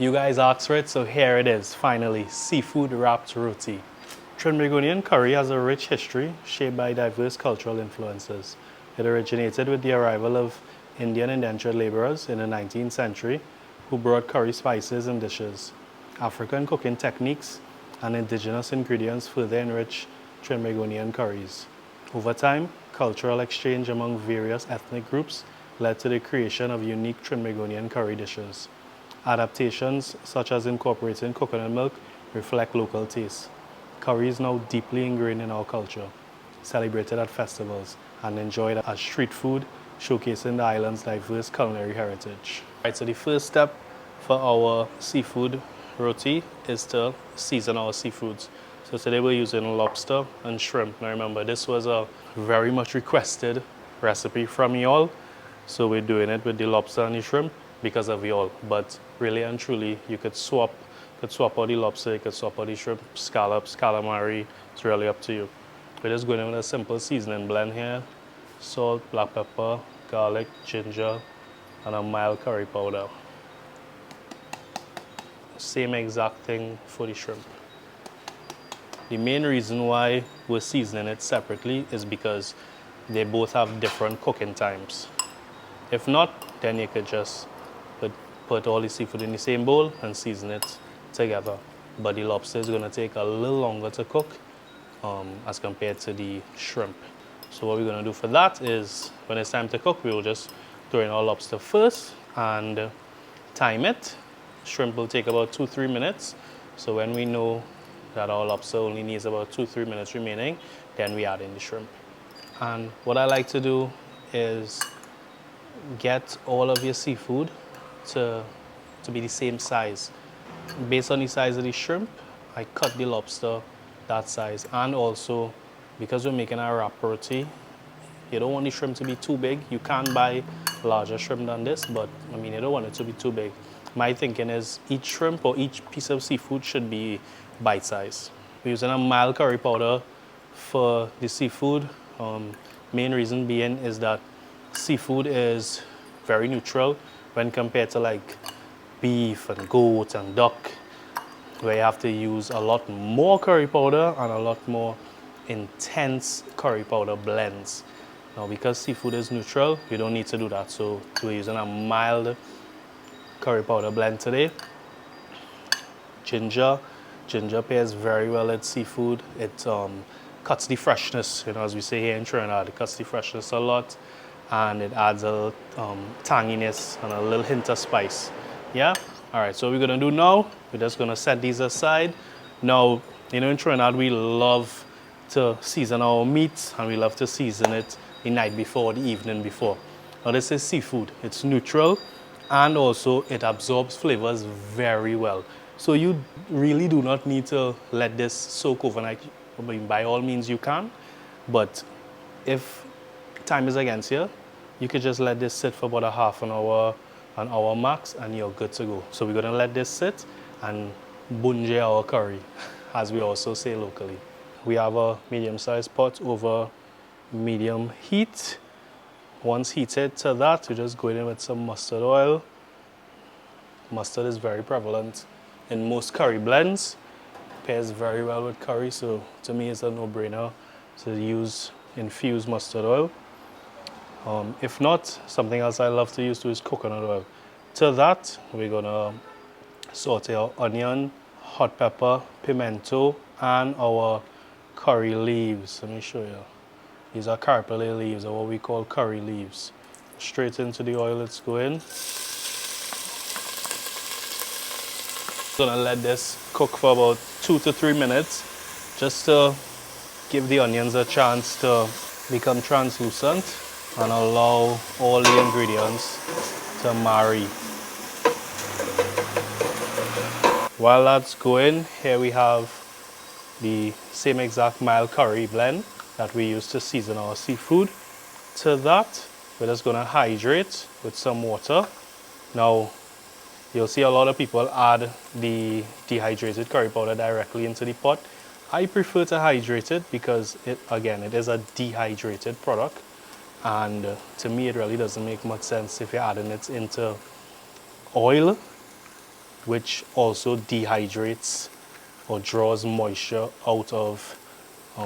You guys asked for it, so here it is, finally, seafood wrapped roti. Trinbagonian curry has a rich history shaped by diverse cultural influences. It originated with the arrival of Indian indentured laborers in the 19th century who brought curry spices and dishes. African cooking techniques and indigenous ingredients further enrich Trinbagonian curries. Over time, cultural exchange among various ethnic groups led to the creation of unique Trinbagonian curry dishes. Adaptations, such as incorporating coconut milk, reflect local tastes. Curry is now deeply ingrained in our culture, celebrated at festivals, and enjoyed as street food, showcasing the island's diverse culinary heritage. Right, so the first step for our seafood roti is to season our seafoods. So today we're using lobster and shrimp. Now remember, this was a very much requested recipe from y'all. So we're doing it with the lobster and the shrimp because of y'all. But really and truly, you could swap out the lobster, you could swap out the shrimp, scallops, calamari. It's really up to you. We're just going in with a simple seasoning blend here. Salt, black pepper, garlic, ginger, and a mild curry powder. Same exact thing for the shrimp. The main reason why we're seasoning it separately is because they both have different cooking times. If not, then you could just put all the seafood in the same bowl and season it together. But the lobster is going to take a little longer to cook as compared to the shrimp. So what we're going to do for that is, when it's time to cook, we will just throw in our lobster first and time it. Shrimp will take about 2-3 minutes. So when we know that our lobster only needs about 2-3 minutes remaining, then we add in the shrimp. And what I like to do is get all of your seafood to be the same size. Based on the size of the shrimp, I cut the lobster that size. And also, because we're making a wrap roti, you don't want the shrimp to be too big. You can buy larger shrimp than this, but I mean, you don't want it to be too big. My thinking is each shrimp or each piece of seafood should be bite size. We're using a mild curry powder for the seafood. Main reason being is that seafood is very neutral when compared to like beef and goat and duck, where you have to use a lot more curry powder and a lot more intense curry powder blends. Now, because seafood is neutral, you don't need to do that. So we're using a mild curry powder blend today. Ginger pairs very well with seafood. It cuts the freshness, as we say here in Trinidad. It cuts the freshness a lot, and it adds a little tanginess and a little hint of spice. Yeah? All right, so what we're gonna do now, we're just gonna set these aside. Now, in Trinidad, we love to season our meat, and we love to season it the night before, the evening before. Now, this is seafood. It's neutral, and also it absorbs flavors very well. So you really do not need to let this soak overnight. I mean, by all means you can, but if time is against you, you could just let this sit for about a half an hour max, and you're good to go. So we're gonna let this sit and bunje our curry, as we also say locally. We have a medium-sized pot over medium heat. Once heated to that, we just go in with some mustard oil. Mustard is very prevalent in most curry blends. Pairs very well with curry, so to me it's a no-brainer to use infused mustard oil. If not, something else I love to use too is coconut oil. To that, we're gonna saute our onion, hot pepper, pimento, and our curry leaves. Let me show you. These are carpally leaves, or what we call curry leaves. Straight into the oil it's going. Gonna let this cook for about 2 to 3 minutes, just to give the onions a chance to become translucent and allow all the ingredients to marry. While that's going, here we have the same exact mild curry blend that we use to season our seafood. To that, we're just gonna hydrate with some water. Now, you'll see a lot of people add the dehydrated curry powder directly into the pot. I prefer to hydrate it because it is a dehydrated product. And to me, it really doesn't make much sense if you're adding it into oil. which also dehydrates or draws moisture out of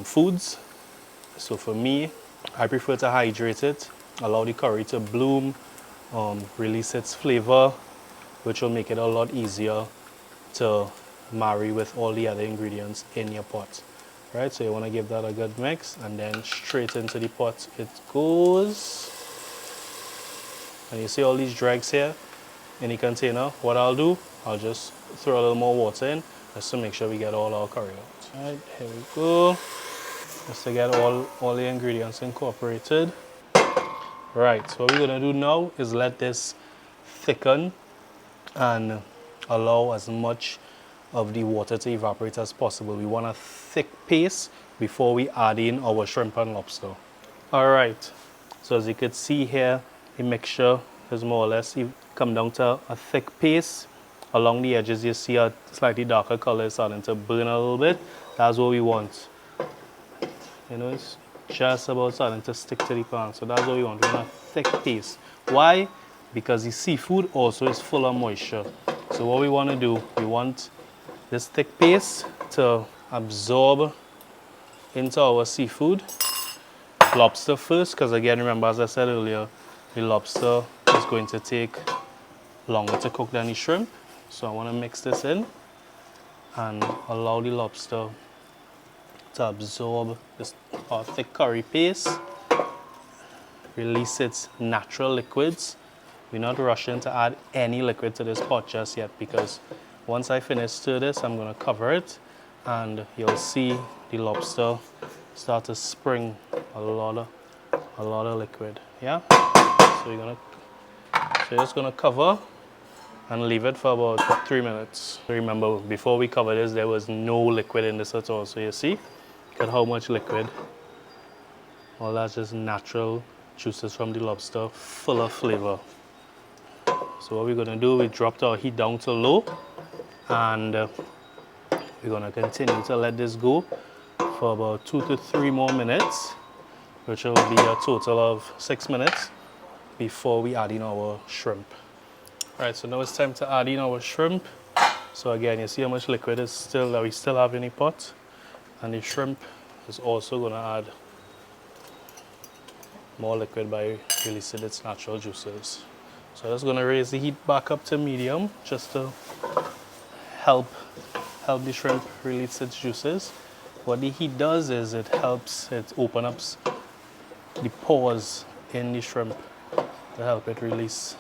foods. So for me, I prefer to hydrate it, allow the curry to bloom, release its flavor, which will make it a lot easier to marry with all the other ingredients in your pot. Right, so you want to give that a good mix, and then straight into the pot it goes. And you see all these dregs here in the container. What I'll do, I'll just throw a little more water in just to make sure we get all our curry out. All right, here we go. Just to get all the ingredients incorporated. Right, so what we're gonna do now is let this thicken and allow as much of the water to evaporate as possible. We want a thick paste before we add in our shrimp and lobster. All right, so as you can see here, the mixture is more or less come down to a thick paste. Along the edges you see a slightly darker color starting to burn a little bit. That's what we want. You know, it's just about starting to stick to the pan. So that's what we want. We want a thick paste. Why? Because the seafood also is full of moisture. So what we want to do, we want this thick paste to absorb into our seafood. Lobster first, because again, remember as I said earlier, the lobster is going to take longer to cook than the shrimp. So I want to mix this in and allow the lobster to absorb this thick curry paste, release its natural liquids. We're not rushing to add any liquid to this pot just yet, because once I finish stir this, I'm going to cover it and you'll see the lobster start to spring a lot of liquid. Yeah, so you're just gonna cover and leave it for about 3 minutes. Remember, before we covered this, there was no liquid in this at all. So you see, look at how much liquid. All that's just natural juices from the lobster, full of flavor. So what we're gonna do, we dropped our heat down to low, and we're gonna continue to let this go for about 2 to 3 more minutes, which will be a total of 6 minutes before we add in our shrimp. Right, so now it's time to add in our shrimp. So again, you see how much liquid is still that we still have in the pot, and the shrimp is also going to add more liquid by releasing its natural juices. So I'm just going to raise the heat back up to medium just to help the shrimp release its juices. What the heat does is it opens up the pores in the shrimp to help it release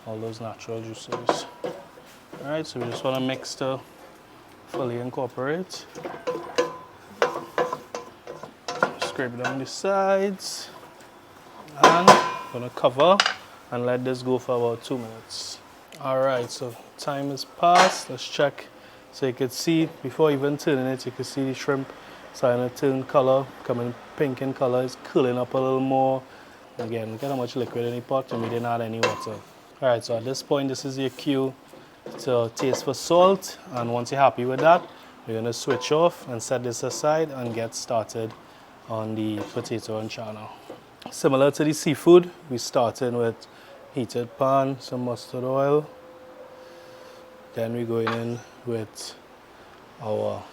all those natural juices. All right, so we just want to mix to fully incorporate. Scrape down the sides, and I'm gonna cover and let this go for about 2 minutes. All right, so time has passed. Let's check. So you can see, before even turning it, you can see the shrimp starting to turn color, coming pink in color. It's cooling up a little more. Again, look at how much liquid in the pot, and we didn't add any water. All right, so at this point, this is your cue to taste for salt. And once you're happy with that, we're gonna switch off and set this aside and get started on the potato and chana. Similar to the seafood, we starting with heated pan, some mustard oil. Then we're going in with our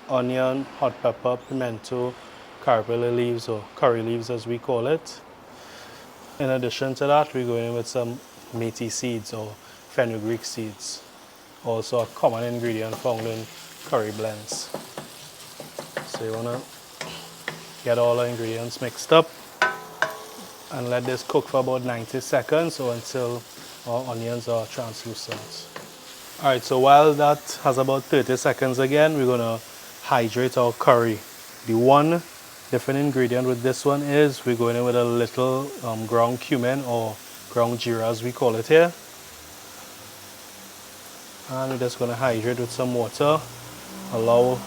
onion, hot pepper, pimento, carabella leaves, or curry leaves as we call it. In addition to that, we're going in with some meaty seeds or fenugreek seeds, also a common ingredient found in curry blends. So you want to get all the ingredients mixed up and let this cook for about 90 seconds or until our onions are translucent. All right, so while that has about 30 seconds again, we're gonna hydrate our curry. The one different ingredient with this one is we're going in with a little ground cumin or ground jeera as we call it here. And we're just gonna hydrate with some water, allow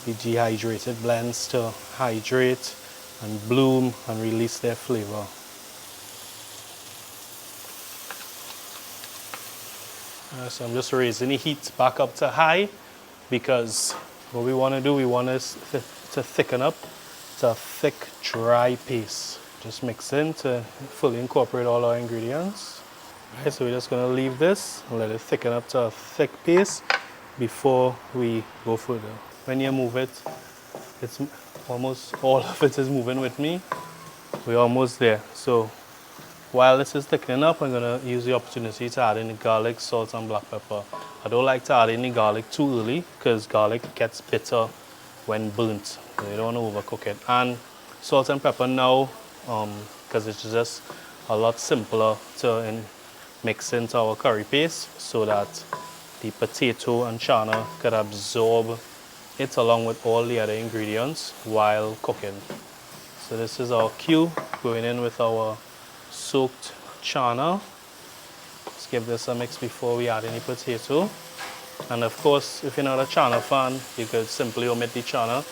the dehydrated blends to hydrate and bloom and release their flavor. So I'm just raising the heat back up to high, because what we want to do, we want this to thicken up to a thick, dry paste. Just mix in to fully incorporate all our ingredients. Right, so we're just gonna leave this and let it thicken up to a thick paste before we go further. When you move it, it's almost all of it is moving with me. We're almost there. So while this is thickening up, I'm gonna use the opportunity to add in the garlic, salt, and black pepper. I don't like to add in the garlic too early because garlic gets bitter when burnt. So you don't want to overcook it. And salt and pepper now, because it's just a lot simpler to mix into our curry paste so that the potato and chana could absorb it along with all the other ingredients while cooking. So this is our cue, going in with our soaked chana. Let's give this a mix before we add any potato. And of course, if you're not a chana fan, you could simply omit the chana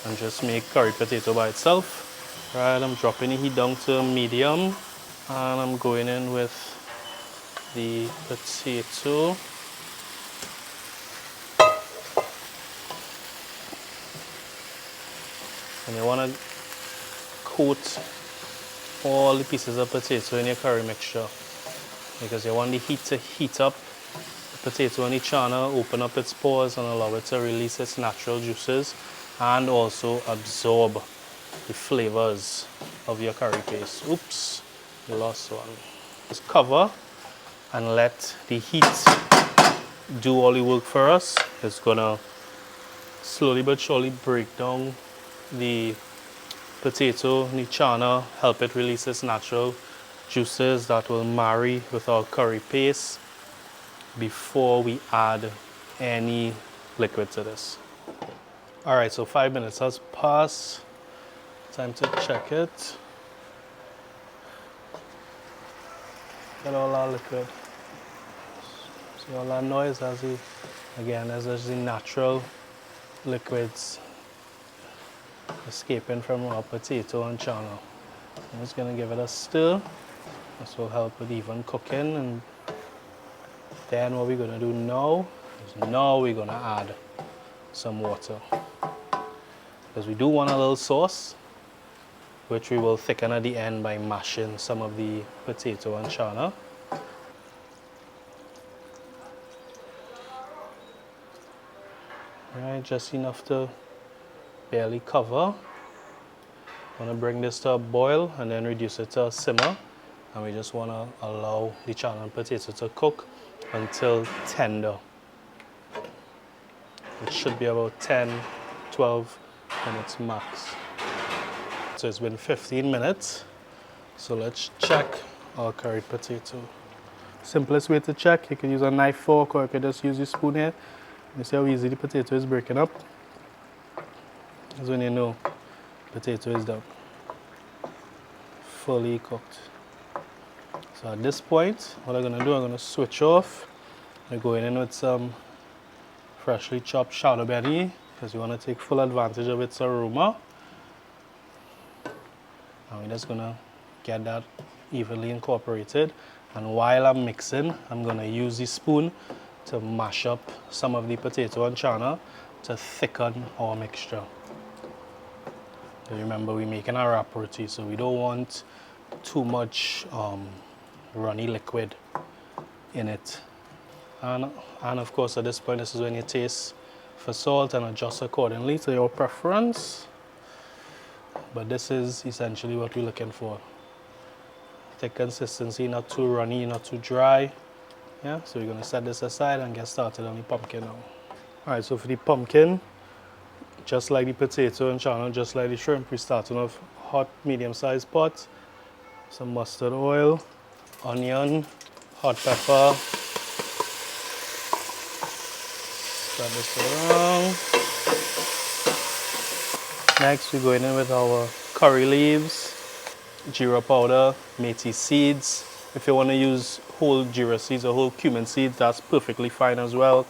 and just make curry potato by itself. Right, I'm dropping the heat down to medium and I'm going in with the potato. And you want to coat all the pieces of potato in your curry mixture because you want the heat to heat up the potato and the chana, open up its pores and allow it to release its natural juices and also absorb the flavors of your curry paste. Oops, you lost one. Just cover and let the heat do all the work for us. It's gonna slowly but surely break down the potato, the chana, help it release its natural juices that will marry with our curry paste before we add any liquid to this. All right, so 5 minutes has passed. Time to check it. Get all our liquid. See all that noise as as there's the natural liquids escaping from our potato and chana. I'm just gonna give it a stir. This will help with even cooking. And then what we're gonna do now is we're gonna add some water. Because we do want a little sauce, which we will thicken at the end by mashing some of the potato and chana. Right, just enough to barely cover. I'm gonna bring this to a boil and then reduce it to a simmer. And we just wanna allow the chana and potato to cook until tender. It should be about 10, 12 minutes max. So it's been 15 minutes. So let's check our curried potato. Simplest way to check, you can use a knife, fork, or you can just use your spoon here. You see how easy the potato is breaking up? That's when you know potato is done. Fully cooked. So at this point, what I'm gonna do, I'm gonna switch off. I'm going in with some freshly chopped shadow belly because we want to take full advantage of its aroma. And we're just gonna get that evenly incorporated. And while I'm mixing, I'm gonna use the spoon to mash up some of the potato and chana to thicken our mixture. Remember, we're making a wrap roti, so we don't want too much runny liquid in it. And of course, at this point, this is when you taste for salt and adjust accordingly to your preference. But this is essentially what we're looking for. Thick consistency, not too runny, not too dry. Yeah, so we're gonna set this aside and get started on the pumpkin now. All right, so for the pumpkin, just like the potato and chana, just like the shrimp, we're starting off hot, medium-sized pot, some mustard oil, onion, hot pepper. Spread this around. Next, we're going in with our curry leaves, jeera powder, methi seeds. If you want to use whole jeera seeds or whole cumin seeds, that's perfectly fine as well.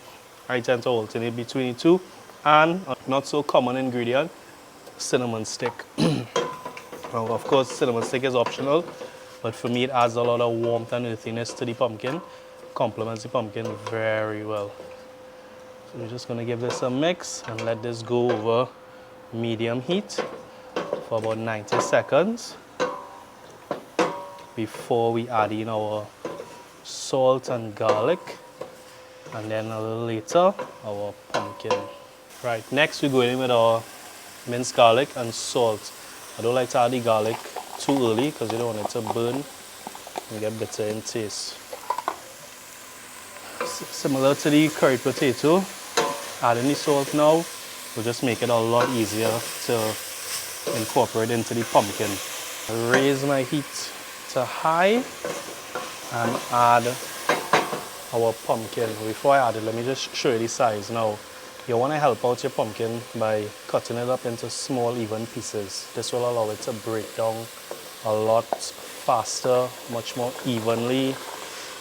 I tend to alternate between the two. And a not so common ingredient, cinnamon stick. Now, of course, cinnamon stick is optional, but for me it adds a lot of warmth and earthiness to the pumpkin. Complements the pumpkin very well. So we're just gonna give this a mix and let this go over medium heat for about 90 seconds before we add in our salt and garlic, and then a little later, our pumpkin. Right, next we go in with our minced garlic and salt. I don't like to add the garlic too early because you don't want it to burn and get bitter in taste. Similar to the curried potato, adding the salt now will just make it a lot easier to incorporate into the pumpkin. I raise my heat to high and add our pumpkin. Before I add it, let me just show you the size now. You want to help out your pumpkin by cutting it up into small, even pieces. This will allow it to break down a lot faster, much more evenly,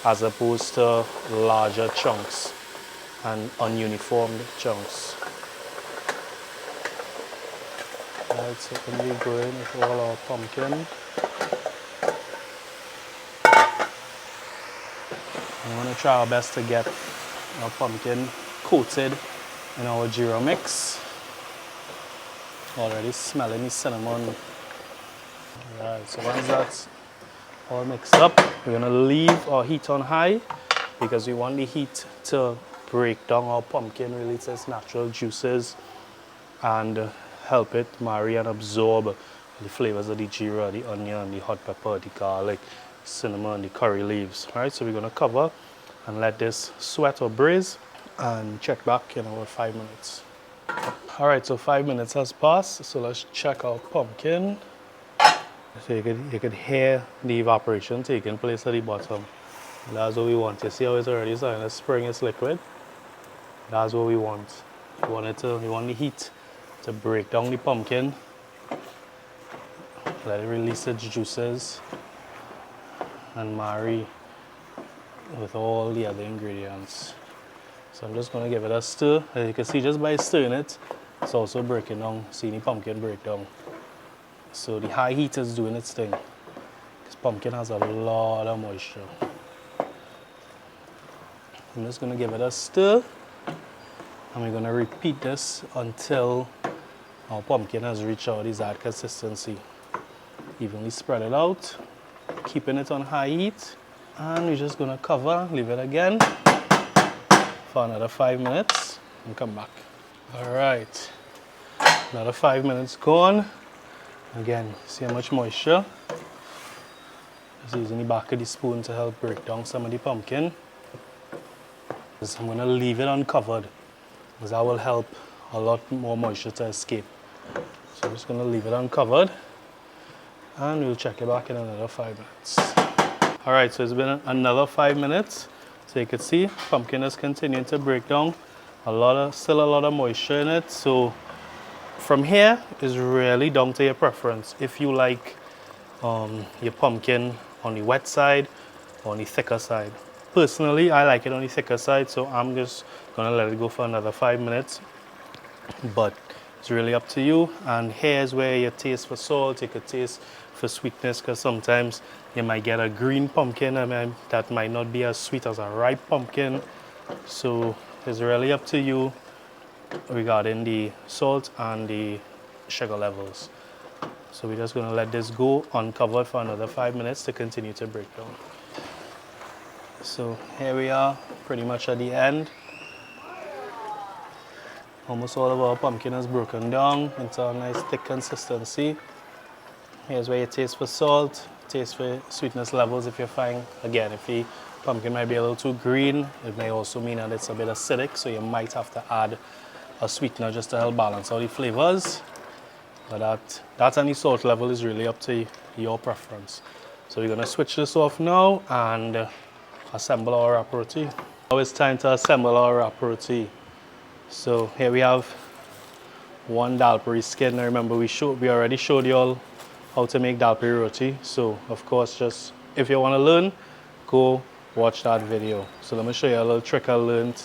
as opposed to larger chunks and ununiformed chunks. Alright, so when we go in with all our pumpkin, we want to try our best to get our pumpkin coated in our gyro mix. Already smelling the cinnamon. Alright, so once that's all mixed up, we're going to leave our heat on high because we want the heat to break down our pumpkin, release its natural juices and help it marry and absorb the flavors of the jeera, the onion, the hot pepper, the garlic, cinnamon, the curry leaves. Alright, so we're going to cover and let this sweat or braise and check back in about 5 minutes. Alright, so 5 minutes has passed, so let's check our pumpkin. So you could hear the evaporation taking place at the bottom. That's what we want. You see how it's already starting to spring its liquid? That's what we want. We want the heat to break down the pumpkin, let it release its juices and marry with all the other ingredients. So I'm just going to give it a stir. As you can see, just by stirring it, it's also breaking down. See the pumpkin break down. So the high heat is doing its thing. This pumpkin has a lot of moisture. I'm just going to give it a stir. And we're going to repeat this until our pumpkin has reached our desired consistency. Evenly spread it out, keeping it on high heat. And we're just going to cover, leave it again for another 5 minutes and come back. All right, another 5 minutes gone. Again, see how much moisture. Just using the back of the spoon to help break down some of the pumpkin. I'm going to leave it uncovered because that will help a lot more moisture to escape. So I'm just going to leave it uncovered and we'll check it back in another 5 minutes. All right, so it's been another 5 minutes. So you can see pumpkin is continuing to break down. Still a lot of moisture in it. So from here is really down to your preference. If you like your pumpkin on the wet side or on the thicker side. Personally, I like it on the thicker side, so I'm just gonna let it go for another 5 minutes. But it's really up to you. And here's where you taste for salt, you could taste for sweetness, because sometimes you might get a green pumpkin that might not be as sweet as a ripe pumpkin. So it's really up to you regarding the salt and the sugar levels. So we're just going to let this go uncovered for another 5 minutes to continue to break down. So here we are, pretty much at the end. Almost all of our pumpkin is broken down into a nice thick consistency. Here's where you taste for salt, taste for sweetness levels. If you find, again, if the pumpkin might be a little too green, it may also mean that it's a bit acidic, so you might have to add a sweetener just to help balance out the flavors. But that and the salt level is really up to your preference. So we're going to switch this off now and assemble our wrap roti. Now it's time to assemble our wrap roti. So here we have one dalpuri skin. Now remember, we already showed you all how to make dalpuri roti. So of course, just if you want to learn, go watch that video. So let me show you a little trick I learned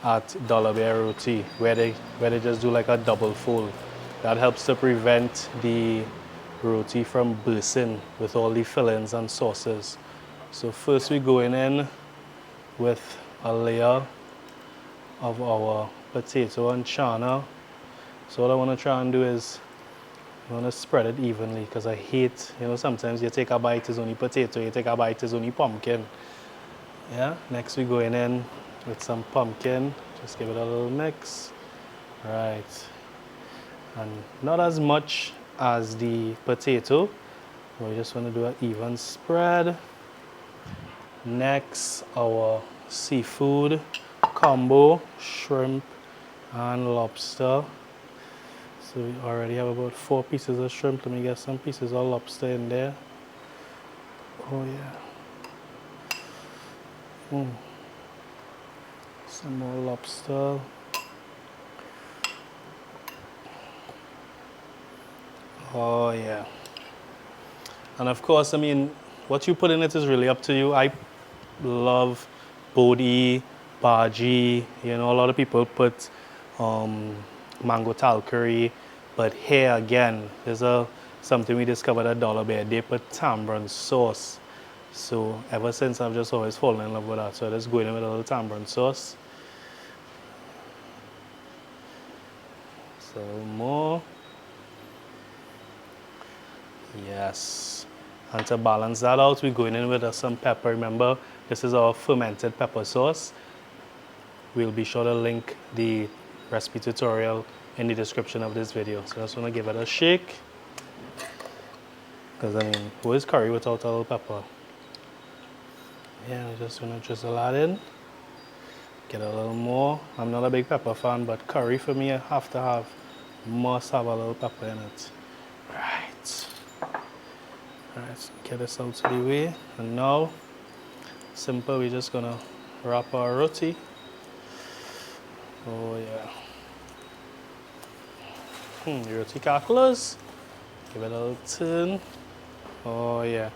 at Dollar Bear Roti, where they just do like a double fold. That helps to prevent the roti from bursting with all the fillings and sauces. So first we're going in with a layer of our potato and chana. So what I want to try and do is I want to spread it evenly, because I hate, sometimes you take a bite is only potato, you take a bite is only pumpkin. Yeah, next we going in with some pumpkin. Just give it a little mix. Right. And not as much as the potato. We just want to do an even spread. Next, our seafood combo, shrimp and lobster. So we already have about 4 pieces of shrimp. Let me get some pieces of lobster in there. Oh yeah. Some more lobster. Oh yeah. And of course, I mean, what you put in it is really up to you. I love Foodie, bhaji. You know, a lot of people put mango tal curry, but here again, something we discovered at Dollar Bear. They put tamarind sauce. So ever since I've just always fallen in love with that. So I just go in with a little tamarind sauce. So more. Yes. And to balance that out, we're going in with some pepper. Remember, this is our fermented pepper sauce. We'll be sure to link the recipe tutorial in the description of this video. So I just want to give it a shake. Because I mean, who is curry without a little pepper? Yeah, I just want to drizzle that in. Get a little more. I'm not a big pepper fan, but curry for me, I must have a little pepper in it. Right. Alright, so get this out of the way. And now, simple, we're just gonna wrap our roti. Oh yeah. The roti calculus. Give it a little turn. Oh yeah.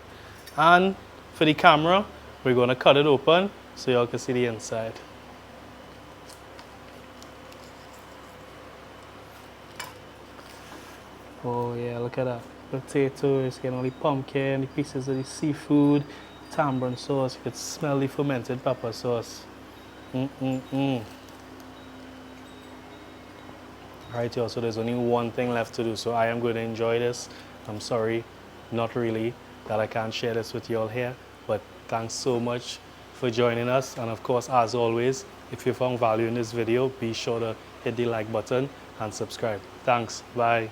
And for the camera, we're gonna cut it open so y'all can see the inside. Oh yeah, look at that. Potatoes, getting all the pumpkin, the pieces of the seafood, tamarind sauce. You could smell the fermented pepper sauce. Alright y'all, so there's only one thing left to do. So I am going to enjoy this. I'm sorry, not really, that I can't share this with y'all here. But thanks so much for joining us. And of course, as always, if you found value in this video, be sure to hit the like button and subscribe. Thanks, bye.